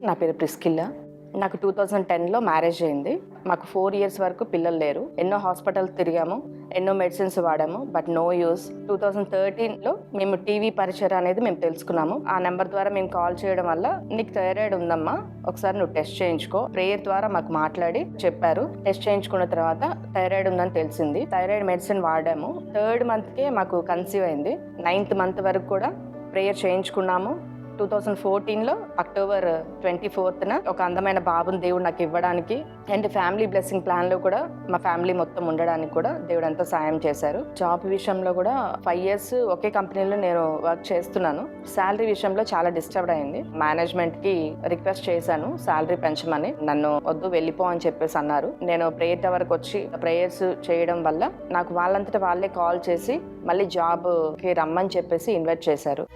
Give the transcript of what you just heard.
నా పేరు ప్రిస్కిల్లా. నాకు 2010లో మ్యారేజ్ అయింది. మాకు 4 ఇయర్స్ వరకు పిల్లలు లేరు. ఎన్నో హాస్పిటల్స్ తిరిగాము, ఎన్నో మెడిసిన్స్ వాడాము, బట్ నో యూస్. 2013లో మేము టీవీ పరిచయం అనేది మేము తెలుసుకున్నాము. ఆ నెంబర్ ద్వారా మేము కాల్ చేయడం వల్ల నీకు థైరాయిడ్ ఉందమ్మా, ఒకసారి నువ్వు టెస్ట్ చేయించుకో. ప్రేయర్ ద్వారా మాకు మాట్లాడి చెప్పారు. టెస్ట్ చేయించుకున్న తర్వాత థైరాయిడ్ ఉందని తెలిసింది. థైరాయిడ్ మెడిసిన్ వాడాము. 3rd మంత్కే మాకు కన్సీవ్ అయింది. 9th మంత్ వరకు కూడా ప్రేయర్ చేయించుకున్నాము. 2014లో అక్టోబర్ 24న ఒక అందమైన బాబుని దేవుడు నాకు ఇవ్వడానికి అండ్ ఫ్యామిలీ బ్లెస్సింగ్ ప్లాన్లో కూడా మా ఫ్యామిలీ మొత్తం ఉండడానికి కూడా దేవుడు ఎంతో సాయం చేశారు. జాబ్ విషయంలో కూడా 5 ఇయర్స్ ఒకే కంపెనీలో నేను వర్క్ చేస్తున్నాను. శాలరీ విషయంలో చాలా డిస్టర్బ్ అయింది. మేనేజ్మెంట్కి రిక్వెస్ట్ చేశాను శాలరీ పెంచమని. నన్ను వద్దు వెళ్ళిపో అని చెప్పేసి అన్నారు. నేను ప్రేయర్ టవర్కి వచ్చి ప్రేయర్స్ చేయడం వల్ల నాకు వాళ్ళంతటా వాళ్ళే కాల్ చేసి మళ్ళీ జాబ్కి రమ్మని చెప్పేసి ఇన్వైట్ చేశారు.